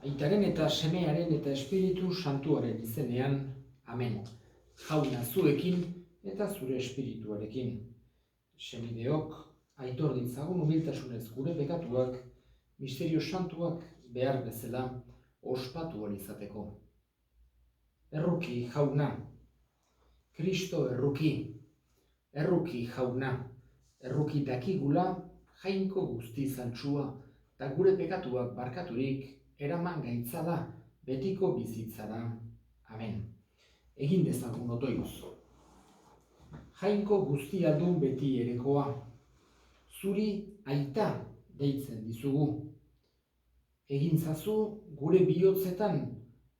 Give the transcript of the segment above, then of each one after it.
Aitaren eta Semearen eta Espiritu Santuaren izenean, amen. Jauna zuekin eta zure espirituarekin. Semideok, aitor ditzagun humiltasunez gure pekatuak, misterio santuak behar bezala ospatu ahal izateko. Erruki jauna, Kristo erruki jauna, erruki dakigula jainko guzti zantzua, eta gure pekatuak barkaturik eraman gaitzala betiko bizitzara. Amen. Egin dezagun otoioz. Jainko guztiadun beti erekoa, zuri aita deitzen dizugu. Egin zazu gure bihotzetan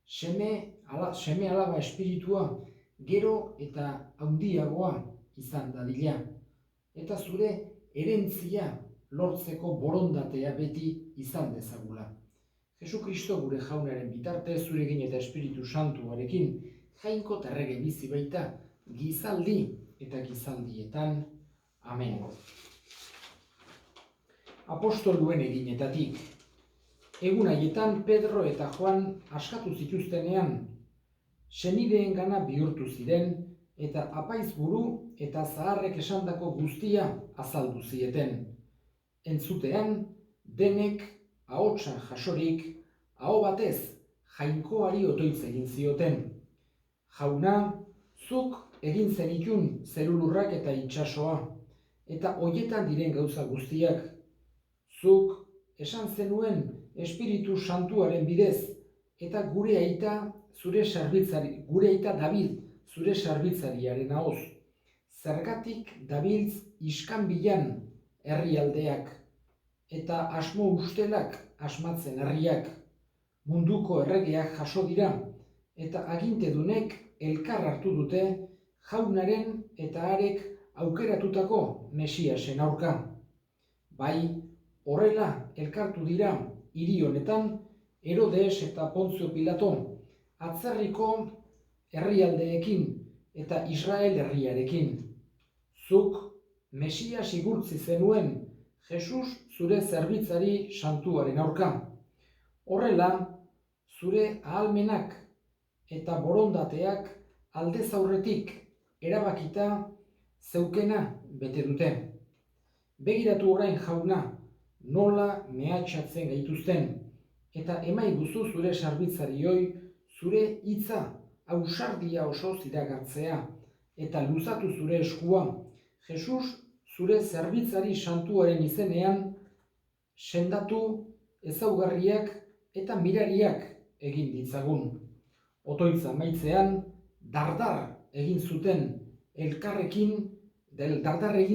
seme alaba espiritua gero eta handiagoa izan dadila, eta zure herentzia lortzeko borondatea beti izan dezagula. Jesu Kristo gure jaunaren bitartez zurekin eta Espiritu Santuarekin jainko terrege bizi baita gizaldi eta gizaldietan. Amen. Apostoluen eginetatik. Egun haietan Pedro eta Joan askatu zituztenean, senideengana bihurtu ziren eta apaizburu eta zaharrek esandako guztia azaldu zieten. Entzutean, denek ahotsa jasorik, aho batez jainkoari otoitz egin zioten. Jauna, zuk egin zenitun zerulurrak eta itsasoa, eta hoietan diren gauza guztiak. Zuk esan zenuen Espiritu Santuaren bidez, eta gure aita David zure serbitzariaren ahoz. Zergatik dabiltz iskanbilan herrialdeak, eta asmo ustelak asmatzen herriak. Munduko erregeak jaso dira, eta agintedunek elkar hartu dute jaunaren eta harek aukeratutako Mesiasen aurka. Bai, horrela elkartu dira hiri honetan Herodes eta Pontzio Pilato, atzerriko herrialdeekin eta Israel herriarekin. Zuk Mesias igurtzi zenuen Jesus zure zerbitzari santuaren aurka. Horrela, zure ahalmenak eta borondateak aldez aurretik erabakita zeukena bete dute. Begiratu orain jauna, nola mehatxatzen gaituzten, eta emaiguzu zure serbitzarioi zure hitza ausardia osoz iragartzea, eta luzatu zure eskua, Jesus zure zerbitzari santuaren izenean sendatu ezaugarriak eta mirariak egin ditzagun. Otoitza amaitzean, dardar egin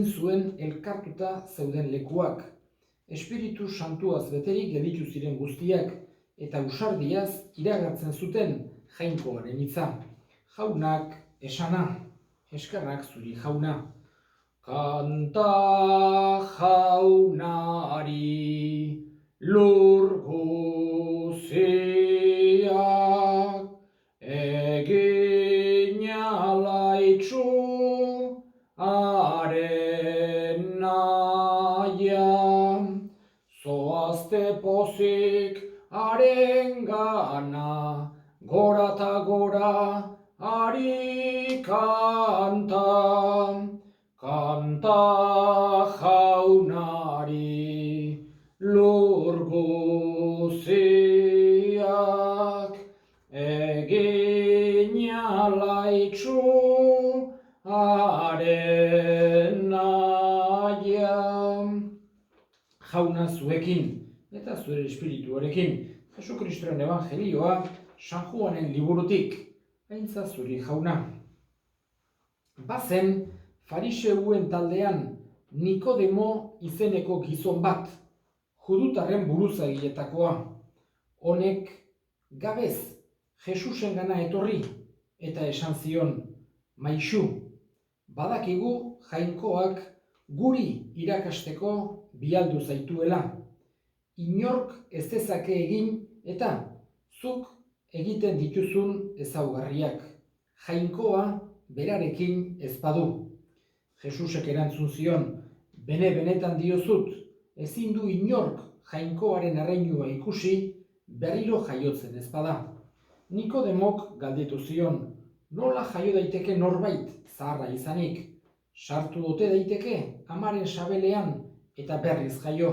zuen elkartuta zeuden lekuak. Espiritu Santuaz beterik gelditu ziren guztiak, eta ausardiaz iragartzen zuten jainkoaren hitza. Jaunak esana, eskerrak zuri jauna. Kanta jaunari lur guziak, egin alaitzu haren naia, zoazte pozik haren gana, gora eta gora hari kanta. Kanta jaunari lur guziak, egin alaitzu haren naia. Jauna zuekin eta zure espirituarekin, Jesu Kristoren evangelioa San Juanen liburutik, aintza zuri jauna. Bazen fariseuen taldean Nikodemo izeneko gizon bat, judutarren buruzagietakoa. Honek gabez Jesusengana etorri eta esan zion, Maixu, badakigu jainkoak guri irakasteko bialdu zaituela. Inork ez dezake egin eta zuk egiten dituzun ezaugarriak. Jainkoa berarekin ez badu. Jesusek erantzun zion, bene-benetan diozut, ezin du inork jainkoaren erreinua ikusi, berriro jaiotzen ezpada. Nikodemok galdetu zion, nola jaio daiteke norbait zaharra izanik? Sartu ote daiteke amaren sabelean eta berriz jaio.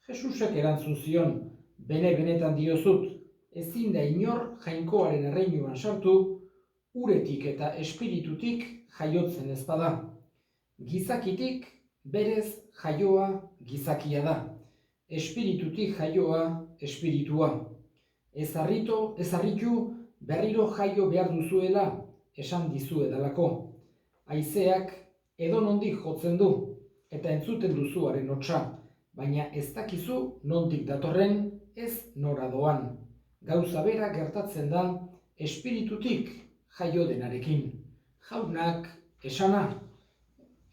Jesusek erantzun zion, benetan diozut, ezin da inor jainkoaren erreinuan sartu, uretik eta espiritutik jaiotzen ezpada. Gizakitik berez jaioa gizakia da, espiritutik jaioa espiritua. Ez harritu berriro jaio behar duzuela esan dizuedalako. Haizeak edonondik jotzen du eta entzuten duzuaren hotsa, baina ez dakizu nondik datorren, ez nora doan. Gauza bera gertatzen da espiritutik jaio denarekin. Jaunak esana,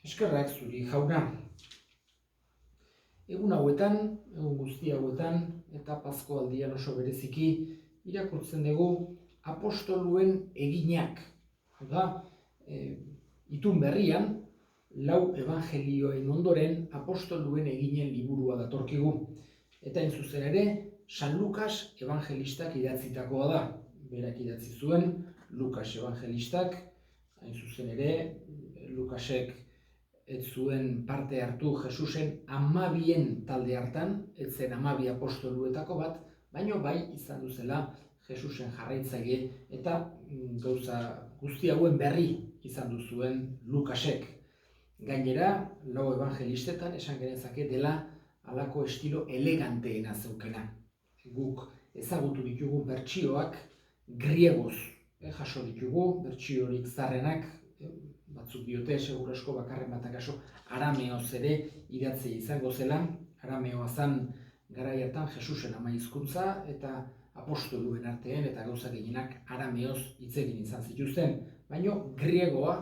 eskerrak zuri jauna. Egun guzti hauetan, eta Paskoaldian oso bereziki, irakurtzen dugu apostoluen eginak. Da, itun berrian, 4 evangelioen ondoren apostoluen eginen liburua datorkigu. Eta hain zuzen ere, San Lukas evangelistak idatzitakoa da. Berak idatzi zuen, Lukas evangelistak, hain zuzen ere, Lukasek ez zuen parte hartu Jesusen 12 talde hartan, ez zen 12 apostoluetako bat, baina bai izan duzela Jesusen jarraitzaile eta gauza guzti hauen berri izan duzuen Lukasek. Gainera, 4 evangelistetan esan genezake dela halako estilo eleganteena zeukena. Guk ezagutu ditugu bertsioak griegoz jaso ditugu, bertsiorik zarrenak, batzuk diote, segurasko bakarren bat akaso arameoz ere idatzea izango zela. Arameoa zen garai hartan Jesusen ama hizkuntza eta apostoluen artean eta gauza gehienak arameoz hitz egin izan zituzten. Baina griegoa,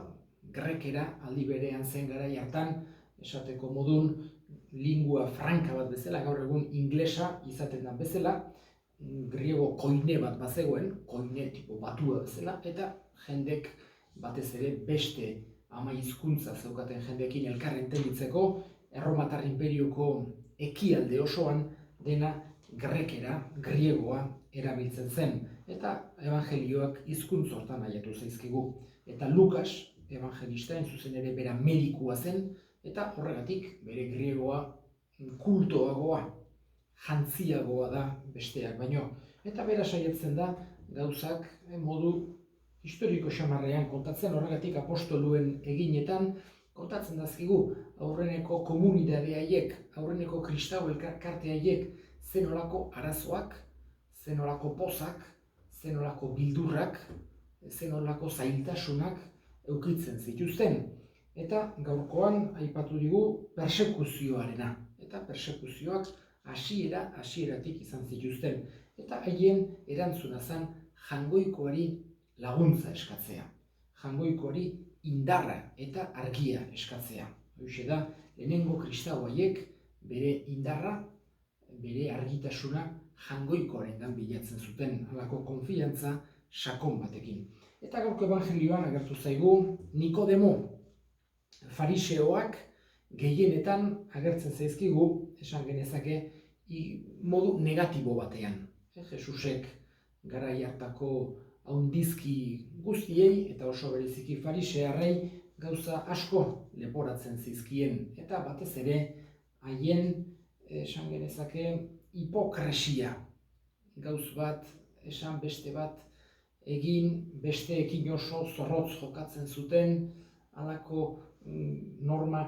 grekera aldi berean zen garai hartan, esateko modun lingua franca bat bezala, gaur egun inglesa izaten den bezala, griego koine bat bazegoen, koine tipo batua bezala, eta jendek batez ere beste ama hizkuntza zeukaten jendekin elkarren entenditzeko, Erromatar Inperioko ekialde osoan dena grekera, griegoa erabiltzen zen, eta evangelioak hizkuntz hortan aiatu zaizkigu. Eta Lukas evangelista hain zuzen ere bera medikua zen, eta horregatik bere griegoa kultoagoa, jantziagoa da besteak baino. Eta bera saiatzen da gauzak modu historiko xamarrean kontatzen, horregatik apostoluen eginetan kontatzen dazkigu aurreneko komunidade haiek, aurreneko kristau elkarte haiek zenolako arazoak, zenolako pozak, zenolako bildurrak, zenolako zailtasunak eukitzen zituzten. Eta gaurkoan aipatu digu persekuzioarena. Eta persekuzioak hasieratik izan zituzten. Eta haien erantzuna zen jangoikoari laguntza eskatzea. Jangoikoari indarra eta argia eskatzea. Hoxe da, lehenengo kristau haiek bere indarra, bere argitasuna jangoikoarengan bilatzen zuten, halako konfiantza sakon batekin. Eta gaurko evangelioan agertu zaigu Nikodemo, fariseoak gehienetan agertzen zaizkigu, esan genezake, modu negatibo batean. Jesusek garai hartako haundizki guztiei eta oso bereziki farisearrei gauza asko leporatzen zizkien. Eta batez ere haien, esan genezake, hipokresia. Gauz bat, esan beste bat, egin besteekin oso zorrotz jokatzen zuten, halako norma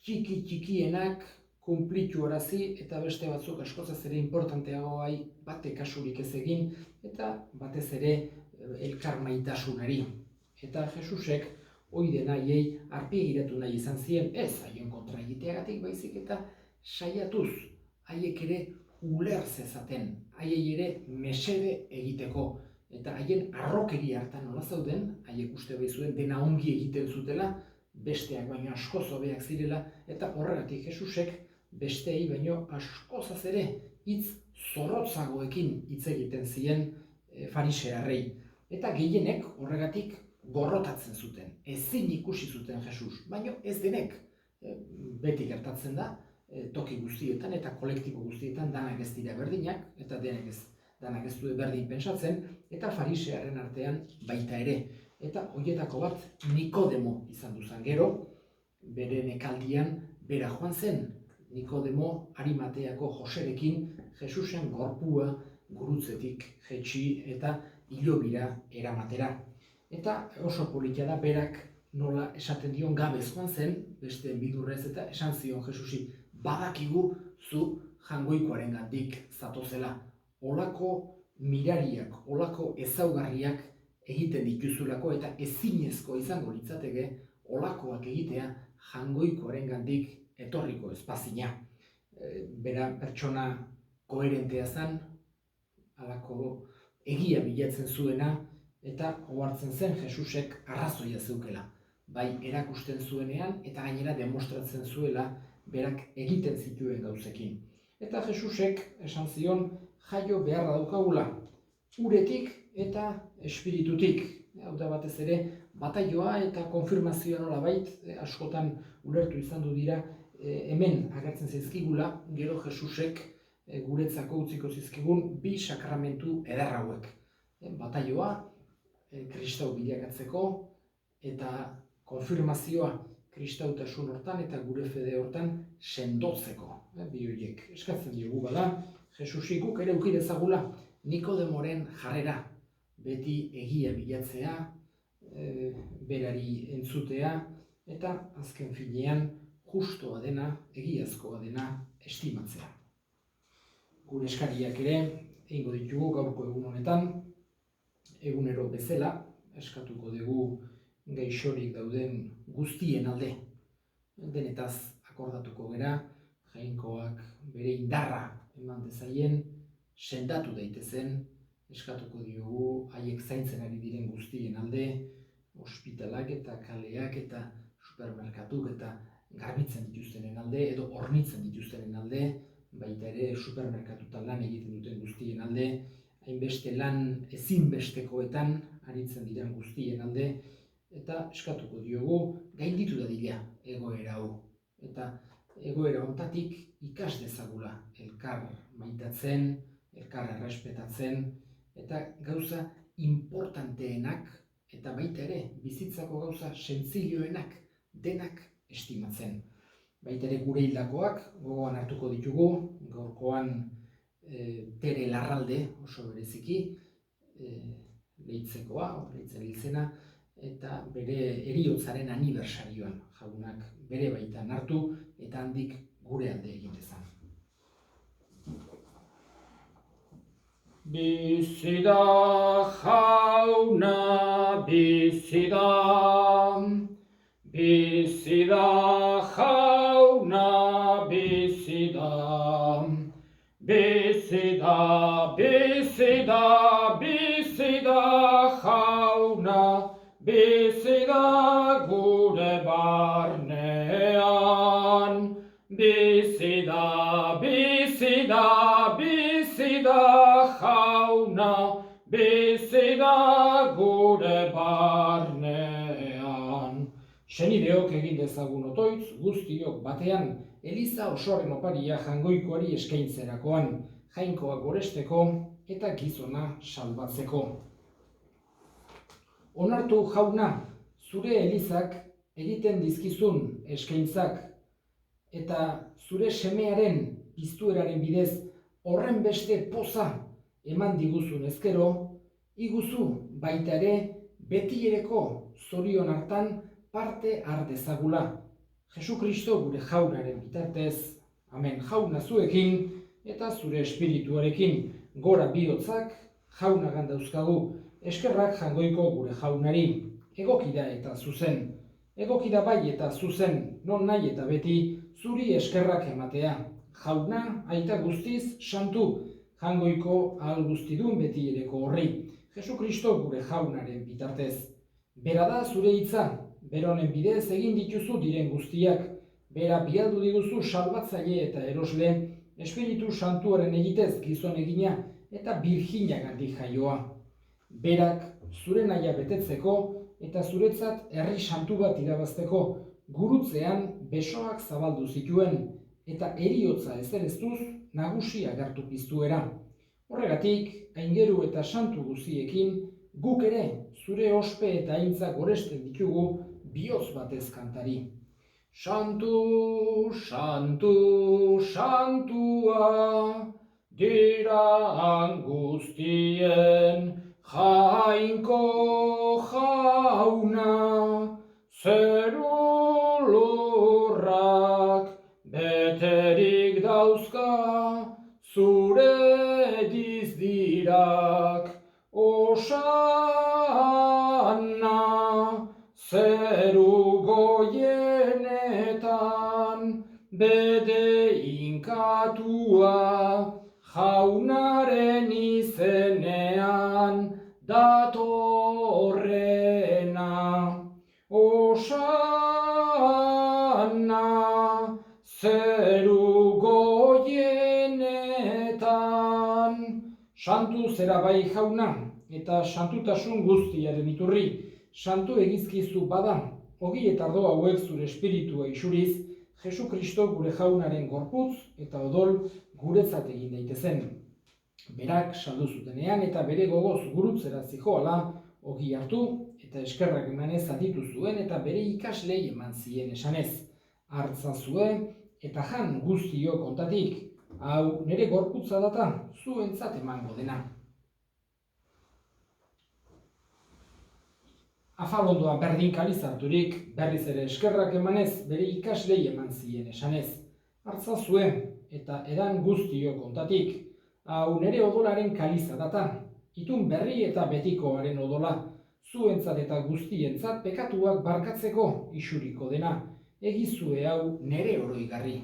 txikienak kunplituarazi eta beste batzuk askozaz ere importanteagoa batek kasurik ez egin eta batez ere elkarmaitasunari. Eta Jesusek hori dena haiei arpegiratu nahi izan zien, ez haien kontra egiteagatik baizik eta saiatuz haiek ere uler zezaten, haiei ere mesede egiteko. Eta haien arrokeri hartan nola zauden, haiek uste behizuen dena ongi egiten zutela, besteak baino askoz hobeak zirela, eta horregatik Jesusek besteei baino askozaz ere hitz zorrotzagoekin hitz egiten zien farisearrei. Eta gehienek horregatik gorrotatzen zuten, ezin ikusi zuten Jesus, baino ez denek. Beti gertatzen da, toki guztietan eta kolektibo guztietan danak ez dira berdinak, eta denek ez danak ez du berdin pentsatzen, eta farisearen artean baita ere. Eta horietako bat Nikodemo izan duzan gero, bere nekaldian bera joan zen, Nikodemo Arimateako Joserekin Jesusen gorpua gurutzetik jetxi eta hilobira eramatera. Eta oso politia da berak nola esaten dion gabez joan zen, beste bidurrez eta esan zion Jesusi, badakigu zu jangoikoarengandik zatozela. Olako mirariak, olako ezaugarriak egiten dituzulako eta ezinezko izango litzateke olakoak egitea jangoikoarengandik etorriko espazina. Bera pertsona koherentea zen, halako egia bilatzen zuena, eta ohartzen zen Jesusek arrazoia zeukela. Bai erakusten zuenean eta gainera demostratzen zuela berak egiten zituen gauzekin. Eta Jesusek esan zion jaio beharra daukagula, uretik eta espiritutik. Hau da batez ere, bataioa eta konfirmazioa nolabait askotan ulertu izan du dira hemen agertzen zaizkigula, gero Jesusek guretzako utziko zizkigun bi sakramentu eder hauek. Bataioa, kristau bilakatzeko, eta konfirmazioa kristautasun hortan eta gure fede hortan sendotzeko. Bi horiek eskatzen diogu bada, Jesusik guk ere eduki dezagula Nikodemoren jarrera, beti egia bilatzea, berari entzutea, eta azken finean justoa dena, egiazkoa dena estimatzea. Gure eskariak ere egingo ditugu gaurko egun honetan, egunero bezala, eskatuko dugu gaixorik dauden guztien alde. Denetaz akordatuko gera, jainkoak bere indarra eman dezaien, sendatu daitezen, eskatuko diogu haiek zaintzen ari diren guztien alde, ospitalak eta kaleak eta supermerkatuk eta garbitzen dituztenen alde edo hornitzen dituztenen alde, baita ere supermerkatutan lan egiten duten guztien alde, hainbeste lan ezinbestekoetan aritzen diren guztien alde, eta eskatuko diogu gainditu dadila egoera hau. Eta egoera hontatik ikas dezagula elkar maitatzen, elkar errespetatzen, eta gauza importanteenak, eta baita ere bizitzako gauza sentzilloenak denak estimatzen. Baita ere gure hildakoak gogoan hartuko ditugu, gaurkoan Tere Larralde oso bereziki, leitzekoa, leitzen hilzena, eta bere heriotzaren anibersarioan jaunak bere baitan hartu eta handik gure alde egin dezan. Bizi da jauna, bizi da, bizi da jauna, bizi da, bizi da, bizi da, bizi da jauna, bizi da gure barnean, bizi da, bizi da, bizi da jauna, bizi da gure barnean. Senideok egin dezagun otoitz guztiok batean, Eliza osoaren oparia jangoikoari eskaintzerakoan, jainkoak goresteko eta gizona salbatzeko. Onartu jauna, zure Elizak egiten dizkizun eskaintzak eta zure semearen piztueraren bidez horren beste poza eman diguzun ezkero, iguzu baita ere betiereko zorion hartan parte har dezagula. Jesukristo gure jaunaren bitartez, amen. Jauna zuekin eta zure espirituarekin, gora bihotzak jaunagan dauzkagu, eskerrak jangoiko gure jaunari, egokida eta zuzen, egokida bai eta zuzen, non nahi eta beti, zuri eskerrak ematea. Jauna, aita guztiz, santu, jangoiko ahal guztidun beti ereko horri, Jesukristo gure jaunaren bitartez. Bera da zure hitza, beronen bidez egin dituzu diren guztiak, bera bialdu diguzu salbatzaile eta erosle, Espiritu Santuaren egitez gizon egina eta birjinagandik jaioa. Berak zure nahia betetzeko eta zuretzat herri santu bat irabazteko gurutzean besoak zabaldu zituen eta heriotza ezereztuz nagusi agertu piztuera. Horregatik, aingeru eta santu guztiekin, guk ere zure ospe eta aintzak goresten ditugu bihotz batez kantari. Santu, santu, santua, dira guztien jainko jauna, zeru lurrak beterik dauzka, zure dizdirak osana, zeru goienetan bede inkatua, jaunaren izenean datorrena. Osana, zeru goienetan. Santu zera bai jauna, eta santutasun guztiaren iturri. Santu egizkizu bada, ogi eta ardo hauek zure espiritua isuriz, Jesu Kristo gure jaunaren gorputz eta odol guretzat egin daitezen. Berak saldu zutenean eta bere gogoz gurutzera zijoala, ogi hartu eta eskerrak emanez aditu zuen eta bere ikaslei eman zien esanez. Hartzazue eta jan guztio kontatik, hau nire gorputza data zuentzat emango dena. Afalondoa berdin kalizarturik, berriz ere eskerrak emanez bere ikaslei eman zien esanez. Hartzazue eta edan guztio kontatik, hau nire odolaren kaliza data, itun berri eta betikoaren odola, zuentzat eta guztientzat pekatuak barkatzeko isuriko dena, egizue hau nire oroigarri.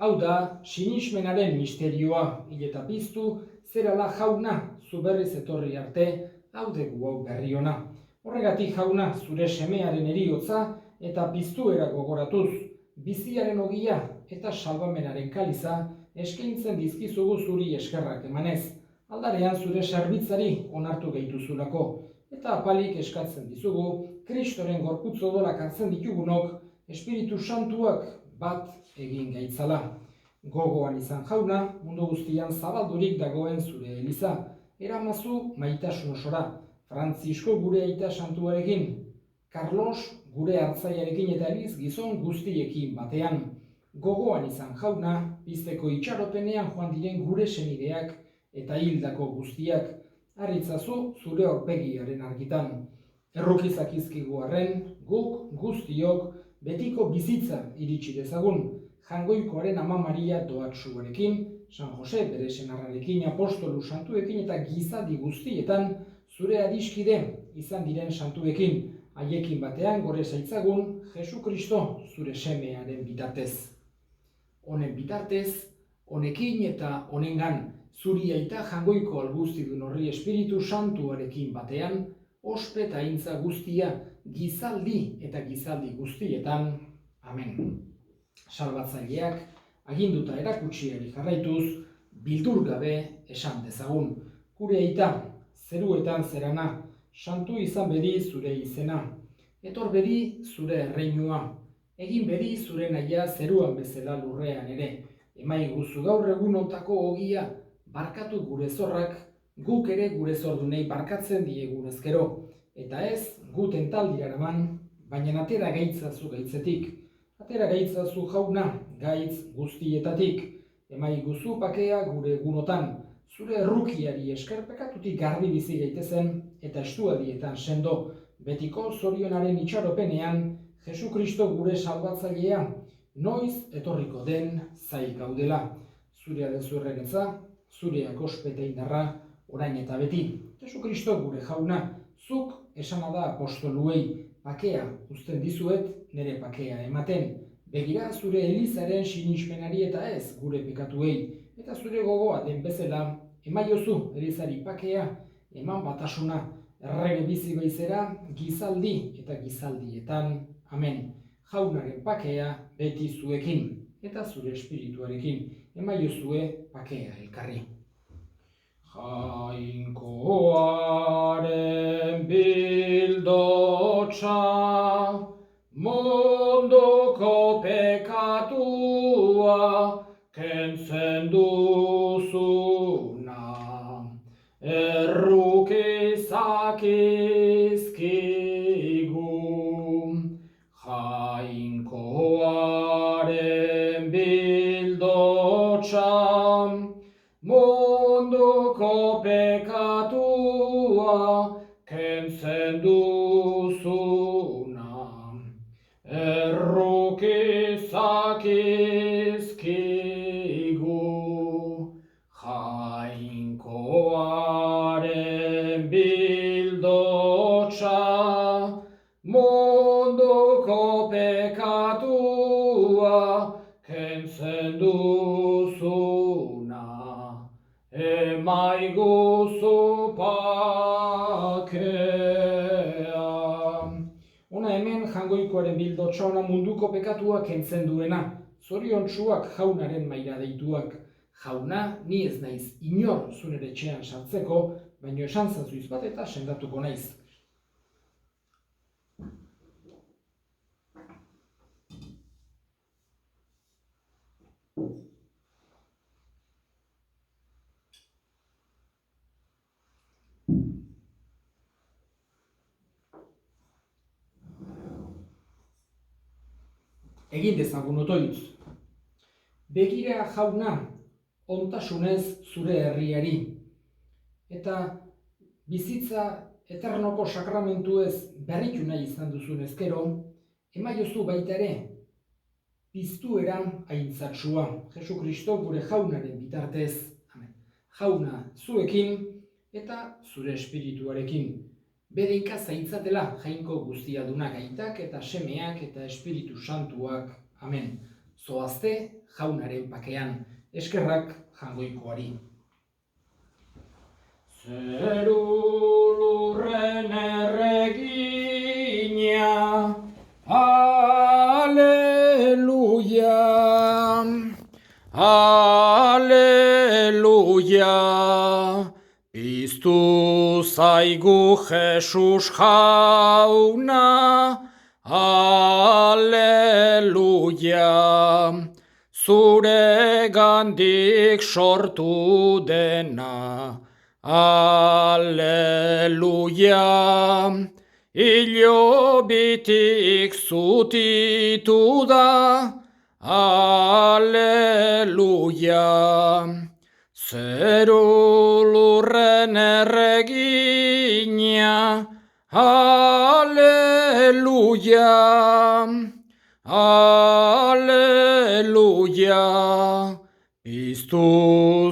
Hau da, sinismenaren misterioa, hil eta piztu, zerala jauna, zu berriz etorri arte, hau dugu hau berri ona. Horregatik jauna, zure semearen eriotza eta piztuera gogoratuz, biziaren ogia eta salbamenaren kaliza eskaintzen dizkizugu zuri eskerrak emanez. Aldarean zure zerbitzari onartu gehituzulako, eta apalik eskatzen dizugu, Kristoren gorputz odolak hartzen ditugunok, Espiritu Santuak bat egin gaitzala. Gogoan izan jauna, mundu guztian zabaldurik dagoen zure eliza, eramazu maitasun osora, Frantzisko gure aita santuarekin, Carlos gure hartzaiarekin eta Eliz gizon guztiekin batean. Gogoan izan jauna, pizteko itxaropenean joan diren gure senideak eta hildako guztiak, harritzazu zure aurpegiaren argitan. Errukizak izkigu arren, guk guztiok betiko bizitza iritsi dezagun, jangoikoaren Ama Maria doatsuarekin, San Jose bere senarrarekin, apostolu santuekin eta gizadi guztietan zure adiskide izan diren santuekin, haiekin batean gore zaitzagun Jesu Kristo zure semearen bitartez. Honen bitartez, honekin eta honengan, zuri aita jangoiko alguztidun horri Espiritu Santuarekin batean, ospe eta aintza guztia, gizaldi eta gizaldi guztietan. Amen. Salbatzaileak, aginduta erakutsiari jarraituz, bildur gabe esan dezagun. Gure aita, zeruetan zerana, santu izan bedi zure izena. Etor bedi zure erreinua. Egin bedi zure nahia zeruan bezala lurrean ere. Emaiguzu gaur egunotako ogia, barkatu gure zorrak, guk ere gure zordunei barkatzen diegun ezkero. Eta ez, gu tentaldira eraman, baina atera gaitzazu gaitzetik. Atera gaitzazu jauna, gaitz guztietatik. Emaiguzu pakea gure egunotan, zure errukiari eskerpekatutik garbi bizi gaitezen, eta estuadietan sendo, betiko zorionaren itxaropenean, Jesu Kristo gure salbatzailea, noiz etorriko den zai gaudela. Zurea dezu erregetza, zureak ospete indarra, orain eta beti. Jesu Kristo gure jauna, zuk esana da apostoluei, pakea uzten dizuet, nire pakea ematen. Begira zure elizaren sinismenari eta ez gure pekatuei, eta zure gogoa den bezala, emaiozu elizari pakea, eman batasuna, errege bizi goizera, gizaldi eta gizaldietan. Amen. Jaunaren pakea beti zuekin, eta zure espirituarekin, emaiozue pakea elkarri. Jainkoaren bildotsa, munduko peka zakizkigu, Jainkoaren bildotsa, munduko pekatua kentzen duzuna. Erruki zakizkigu, Jainkoaren bildotsa, munduko pekatua kentzen duzuna. Emaiguzu pakea. Hona hemen Jainkoaren bildotsa, ona munduko pekatua kentzen duena. Zoriontsuak jaunaren maila deituak. Jauna, ni ez naiz inor zure etxean sartzeko, baino esan zazuiz bat eta sendatuko naiz. Egin dezagun otoitz. Begira jauna, ontasunez zure herriari. Eta bizitza eternoko sakramentuez berritu nahi izan duzun ezkero, emaiozu baita ere, piztuera aintzatsua. Jesu Kristo gure jaunaren bitartez. Amen. Jauna zuekin eta zure espirituarekin. Bere inkaz zaitzatela Jainko guztiadunak aitak eta semeak eta espiritu santuak. Amen. Zoazte jaunaren pakean. Eskerrak Jainkoari. Zeru lurren erregina, Aleluia, Aleluia, piztu zaigu Jesus jauna, Aleluia, zure gandik sortu dena, Aleluia, ilobitik zutitu da, Aleluia, zeru lurren erregina, Aleluia, Aleluia, piztu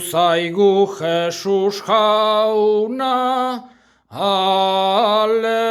zaigu Jesus jauna, Aleluia.